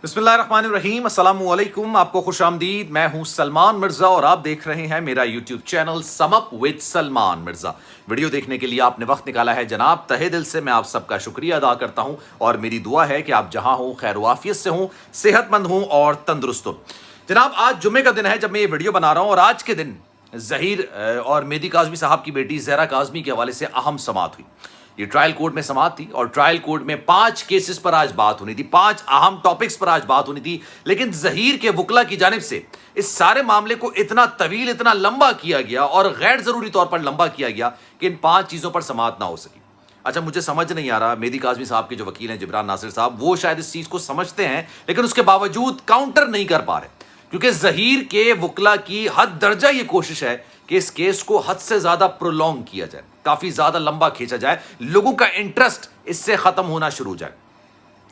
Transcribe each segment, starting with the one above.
बिस्मिल्लाहिर्रहमानिर्रहीम, अस्सलाम वालेकुम। आपको खुश आमदीद। मैं हूं सलमान मिर्ज़ा और आप देख रहे हैं मेरा YouTube channel sum up with Salman Mirza. Video देखने के लिए आपने वक्त निकाला है जनाब, तहे दिल से मैं आप सबका शुक्रिया अदा करता हूं और मेरी दुआ है कि आप जहां हो खैर वाफियत से हों, सेहतमंद हों और तंदुरुस्त हों। जनाब, आज जुम्मे का दिन है जब मैं ये वीडियो बना रहा हूँ और आज के दिन ज़हीर और मेहदी काज़मी साहब की बेटी ज़हरा काज़मी के हवाले से अहम समाअत हुई। ये ट्रायल कोर्ट में समाअत थी और ट्रायल कोर्ट में 5 केसेस पर आज बात होनी थी, 5 अहम टॉपिक्स पर आज बात होनी थी। लेकिन ज़हीर के वकला की जानिब से इस सारे मामले को इतना तवील, इतना लंबा किया गया और गैर ज़रूरी तौर पर लंबा किया गया कि इन 5 चीज़ों पर समाअत ना हो सकी। अच्छा, मुझे समझ नहीं आ रहा, मेहदी काज़मी साहब के जो वकील हैं जिब्रान नासिर साहब, वो शायद इस चीज़ को समझते हैं लेकिन उसके बावजूद काउंटर नहीं कर पा रहे, क्योंकि ज़हीर के वकला की हद दर्जा ये कोशिश है कि इस केस को हद से ज़्यादा प्रोलॉन्ग किया जाए, काफ़ी ज़्यादा लंबा खींचा जाए, लोगों का इंटरेस्ट इससे ख़त्म होना शुरू हो जाए।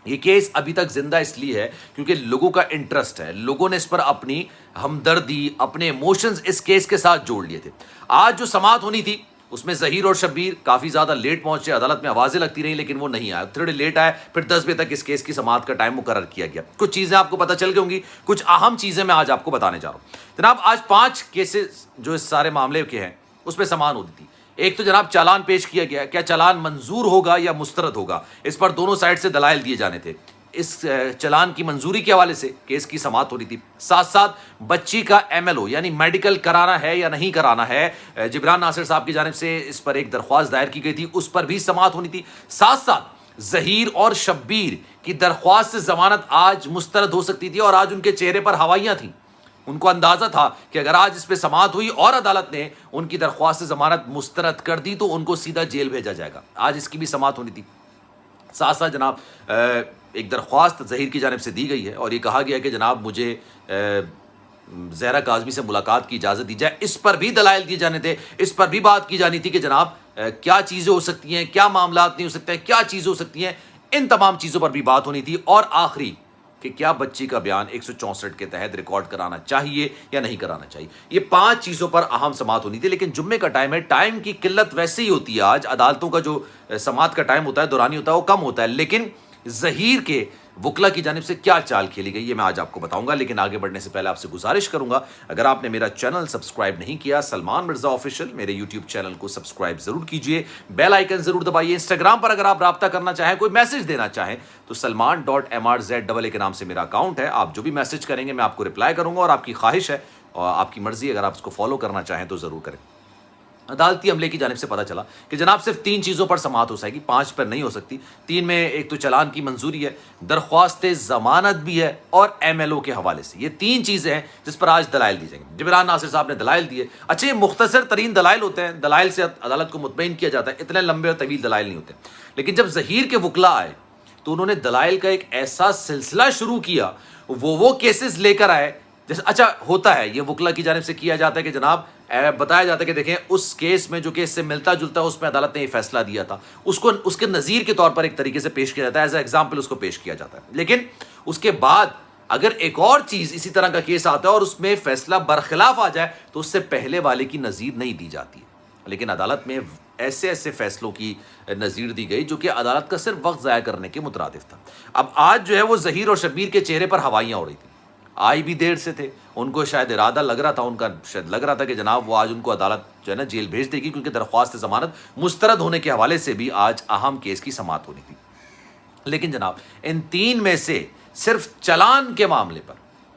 ये केस अभी तक जिंदा इसलिए है क्योंकि लोगों का इंटरेस्ट है, लोगों ने इस पर अपनी हमदर्दी, अपने इमोशंस इस केस के साथ जोड़ लिए थे। आज जो समाअत होनी थी उसमें ज़हीर और शब्बीर काफ़ी ज़्यादा लेट पहुंचे, अदालत में आवाज़ें लगती रहीं लेकिन वो नहीं आए, थोड़े लेट आए, फिर 10 बजे तक इस केस की समाअत का टाइम मुकर्रर किया गया। कुछ चीज़ें आपको पता चल गई होंगी, कुछ अहम चीज़ें मैं आज आपको बताने जा रहा हूँ। जनाब, आज 5 केसेस जो इस सारे मामले के हैं उस पर समाअत होती थी। एक तो जनाब चालान पेश किया गया, क्या चालान मंजूर होगा या मुस्तरद होगा, इस पर दोनों साइड से दलाइल दिए जाने थे। इस चालान की मंजूरी के हवाले से केस की समाअत हो रही थी। साथ साथ बच्ची का MLO यानी मेडिकल कराना है या नहीं कराना है, जिब्रान नासिर साहब की जानिब से इस पर एक दरख्वास्त दायर की गई थी, उस पर भी समाअत होनी थी। साथ साथ ज़हीर और शब्बीर की दरख्वास्त से जमानत आज मुस्तरद हो सकती थी और आज उनके चेहरे पर हवाइयाँ थीं। उनको अंदाजा था कि अगर आज इस पे समाअत हुई और अदालत ने उनकी दरख्वास्त से जमानत मुस्तरद कर दी तो उनको सीधा जेल भेजा जाएगा। आज इसकी भी समाअत होनी थी। साथ साथ जनाब एक दरख्वास्त ज़हीर की जानिब से दी गई है और ये कहा गया कि जनाब मुझे ज़हरा काज़मी से मुलाकात की इजाज़त दी जाए। इस पर भी दलाइल दिए जाने थे, इस पर भी बात की जानी थी कि जनाब क्या चीज़ें हो सकती हैं, क्या मामलात नहीं हो सकते हैं, क्या चीज़ें हो सकती हैं, इन तमाम चीज़ों पर भी बात होनी थी। और आखिरी कि क्या बच्ची का बयान 164 के तहत रिकॉर्ड कराना चाहिए या नहीं कराना चाहिए, ये 5 चीज़ों पर अहम समाअत होनी थी। लेकिन जुम्मे का टाइम है, टाइम की किल्लत वैसे ही होती है। आज अदालतों का जो समाअत का टाइम होता है, दौरानी होता है, वो कम होता है। लेकिन ज़हीर के वकला की जानिब से क्या चाल खेली गई ये मैं आज आपको बताऊंगा। लेकिन आगे बढ़ने से पहले आपसे गुजारिश करूंगा, अगर आपने मेरा चैनल सब्सक्राइब नहीं किया सलमान मिर्ज़ा ऑफिशियल, मेरे यूट्यूब चैनल को सब्सक्राइब जरूर कीजिए, बेल आइकन जरूर दबाइए। इंस्टाग्राम पर अगर आप राब्ता करना चाहें, कोई मैसेज देना चाहें तो salman.mrza के नाम से मेरा अकाउंट है। आप जो भी मैसेज करेंगे मैं आपको रिप्लाई करूंगा और आपकी ख्वाहिश है और आपकी मर्जी, अगर आप उसको फॉलो करना चाहें तो ज़रूर करें। अदालती अमले की जानिब से पता चला कि जनाब सिर्फ 3 चीज़ों पर समाअत हो सकेगी, 5 पर नहीं हो सकती। 3 में एक तो चालान की मंजूरी है, दरख्वास्त ज़मानत भी है और MLO के हवाले से। ये 3 चीज़ें हैं जिस पर आज दलाइल दी जाएंगी। जिब्रान नासिर साहब ने दलाइल दिए। अच्छा, ये मुख्तसर तरीन दलाइल होते हैं, दलाइल से अदालत को मुतमईन किया जाता है, इतने लंबे और तवील दलाइल नहीं होते। लेकिन जब ज़हीर के वकला आए तो उन्होंने दलाइल का एक ऐसा सिलसिला शुरू किया, वो केसेस लेकर आए। जैसे अच्छा होता है, ये वकला की जानिब से किया जाता है कि जनाब बताया जाता है कि देखें उस केस में जो केस से मिलता जुलता है उसमें अदालत ने ये फैसला दिया था, उसको उसके नज़ीर के तौर पर एक तरीके से पेश किया जाता है, एज ए एग्जाम्पल उसको पेश किया जाता है। लेकिन उसके बाद अगर एक और चीज़ इसी तरह का केस आता है और उसमें फैसला बरखिलाफ आ जाए तो उससे पहले वाले की नज़ीर नहीं दी जाती है। लेकिन अदालत में ऐसे ऐसे फैसलों की नज़ीर दी गई जो कि अदालत का सिर्फ वक्त ज़ाया करने के मुतरादिफ था। अब आज जो है वो ज़हीर और शब्बीर के चेहरे पर हवाइयाँ हो रही थी, आई भी देर से थे, उनको शायद इरादा लग रहा था, उनका शायद लग रहा था कि जनाब वो आज उनको अदालत जो है ना जेल भेज देगी, क्योंकि दरख्वास्त ज़मानत मुस्तरद होने के हवाले से भी आज अहम केस की समाअत होनी थी। लेकिन जनाब इन 3 में से सिर्फ चालान के मामले पर,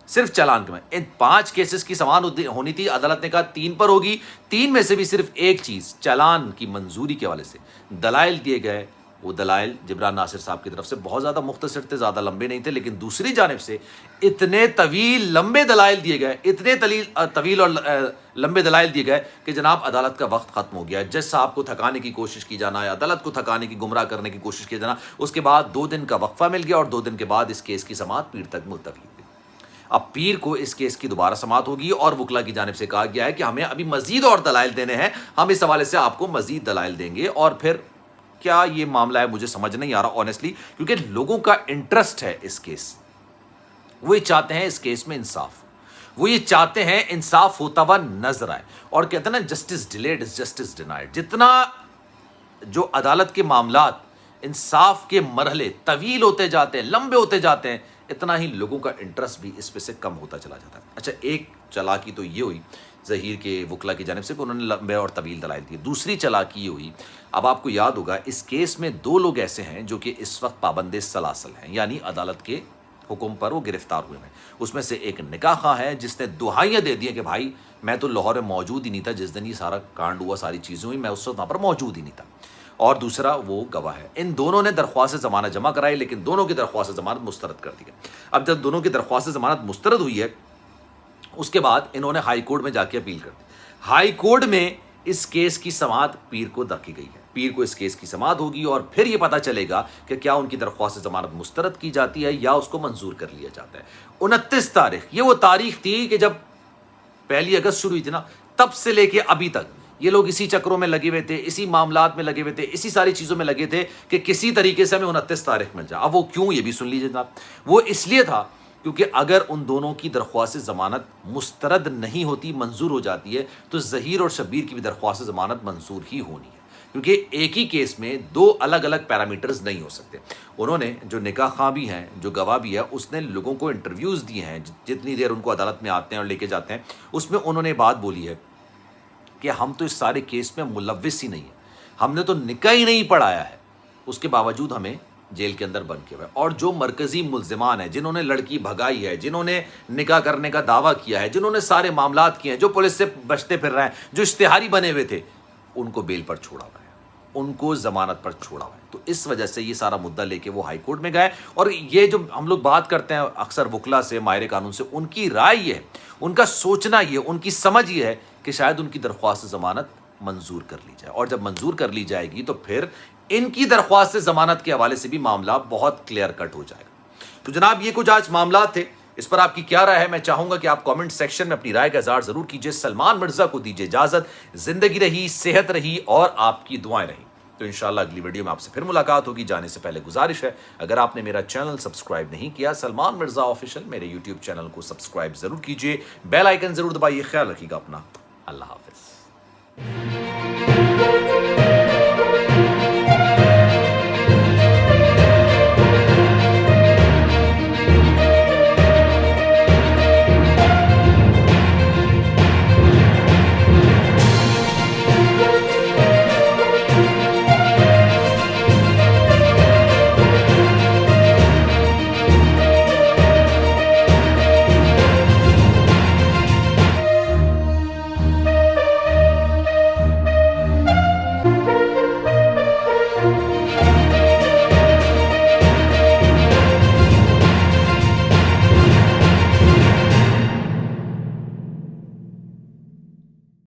सिर्फ चालान के में इन 5 केसेस की समाअत होनी थी। अदालत ने कहा 3 पर होगी। 3 में से भी सिर्फ एक चीज़ चालान की मंजूरी के हवाले से दलाइल दिए गए। वो दलाइल जिब्रान नासिर साहब की तरफ से बहुत ज़्यादा मुख्तसर थे, ज़्यादा लंबे नहीं थे। लेकिन दूसरी जानिब से इतने तवील लंबे दलाइल दिए गए, इतने तवील और लंबे दलाइल दिए गए कि जनाब अदालत का वक्त ख़त्म हो गया। जज साहब को थकाने की कोशिश की जाना, अदालत को थकाने की, गुमराह करने की कोशिश की जाना। उसके बाद 2 दिन का वक्फा मिल गया और 2 दिन के बाद इस केस की समाअत पीर तक मुलतवी हो गई। अब पीर को इस केस की दोबारा समाअत होगी और वकला की जानिब से कहा गया है कि हमें अभी मजीद और दलाइल देने हैं, हम इस हवाले से आपको मजीद दलाइल देंगे। और फिर क्या ये मामला है मुझे समझ नहीं आ रहा ऑनेस्टली, क्योंकि लोगों का इंटरेस्ट है इस केस, वो ये चाहते हैं इस केस में इंसाफ, वो ये चाहते हैं इंसाफ होता हुआ नजर आए। और कहते हैं ना, justice delayed is justice denied. जितना जो अदालत के मामलात, इंसाफ के मरहले तवील होते जाते हैं, लंबे होते जाते हैं, اتنا ہی لوگوں کا انٹرسٹ بھی اس پہ سے کم ہوتا چلا جاتا ہے. اچھا ایک چالاکی تو یہ ہوئی ظہیر کے وکلا کی جانب سے کہ انہوں نے لمبے اور طویل دلائل دیے. دوسری چالاکی یہ ہوئی, اب آپ کو یاد ہوگا اس کیس میں 2 لوگ ایسے ہیں جو کہ اس وقت پابند سلاسل ہیں, یعنی عدالت کے حکم پر وہ گرفتار ہوئے ہیں. اس میں سے ایک نکاح خواہ ہے جس نے دہائیاں دے دی کہ بھائی میں تو لاہور میں موجود ہی نہیں تھا جس دن یہ سارا کانڈ ہوا, ساری چیزیں ہوئی, میں اس وقت وہاں پر موجود ہی نہیں تھا. اور دوسرا وہ گواہ ہے. ان دونوں نے درخواست ضمانت جمع کرائی لیکن دونوں کی درخواست ضمانت مسترد کر دی گئی. اب جب دونوں کی درخواست ضمانت مسترد ہوئی ہے اس کے بعد انہوں نے ہائی کورٹ میں جا کے اپیل کر دی. ہائی کورٹ میں اس کیس کی سماعت پیر کو رکھی گئی ہے. پیر کو اس کیس کی سماعت ہوگی اور پھر یہ پتہ چلے گا کہ کیا ان کی درخواست ضمانت مسترد کی جاتی ہے یا اس کو منظور کر لیا جاتا ہے. 29 تاریخ یہ وہ تاریخ تھی کہ جب 1 اگست شروع ہوئی تھی نا, تب سے لے کے ابھی تک یہ لوگ اسی چکروں میں لگے ہوئے تھے, اسی معاملات میں لگے ہوئے تھے, اسی ساری چیزوں میں لگے تھے کہ کسی طریقے سے ہمیں 29 تاریخ مل جائے. اب وہ کیوں, یہ بھی سن لیجیے جناب. وہ اس لیے تھا کیونکہ اگر ان دونوں کی درخواست ضمانت مسترد نہیں ہوتی, منظور ہو جاتی ہے, تو ظہیر اور شبیر کی بھی درخواست ضمانت منظور ہی ہونی ہے, کیونکہ ایک ہی کیس میں 2 الگ الگ پیرامیٹرز نہیں ہو سکتے. انہوں نے جو نکاح خواہ بھی ہیں, جو گواہ بھی ہے, اس نے لوگوں کو انٹرویوز دیے ہیں جتنی دیر ان کو عدالت میں آتے ہیں اور لے کے جاتے ہیں. اس میں انہوں نے بات بولی ہے کہ ہم تو اس سارے کیس میں ملوث ہی نہیں ہیں, ہم نے تو نکاح ہی نہیں پڑھایا ہے, اس کے باوجود ہمیں جیل کے اندر بند کیا ہوا ہے. اور جو مرکزی ملزمان ہیں, جنہوں نے لڑکی بھگائی ہے, جنہوں نے نکاح کرنے کا دعویٰ کیا ہے, جنہوں نے سارے معاملات کیے ہیں, جو پولیس سے بچتے پھر رہے ہیں, جو اشتہاری بنے ہوئے تھے, ان کو بیل پر چھوڑا ہوا ہے, ان کو ضمانت پر چھوڑا ہوا ہے. تو اس وجہ سے یہ سارا مدعا لے کے وہ ہائی کورٹ میں گئے. اور یہ جو ہم لوگ بات کرتے ہیں اکثر وکلا سے, ماہر قانون سے, ان کی رائے یہ ہے, ان کا سوچنا یہ, ان کی سمجھ یہ ہے کہ شاید ان کی درخواست ضمانت منظور کر لی جائے, اور جب منظور کر لی جائے گی تو پھر ان کی درخواست ضمانت کے حوالے سے بھی معاملہ بہت کلیئر کٹ ہو جائے گا. تو جناب یہ کچھ آج معاملات تھے, اس پر آپ کی کیا رائے ہے؟ میں چاہوں گا کہ آپ کامنٹ سیکشن میں اپنی رائے کا اظہار ضرور کیجیے. سلمان مرزا کو دیجیے اجازت. زندگی رہی, صحت رہی اور آپ کی دعائیں رہیں. تو انشاءاللہ اگلی ویڈیو میں آپ سے پھر ملاقات ہوگی. جانے سے پہلے گزارش ہے, اگر آپ نے میرا چینل سبسکرائب نہیں کیا سلمان مرزا آفیشیل, میرے یوٹیوب چینل کو سبسکرائب ضرور کیجیے, بیل آئیکن ضرور دبائیے. خیال رکھیے گا اپنا. اللہ حافظ.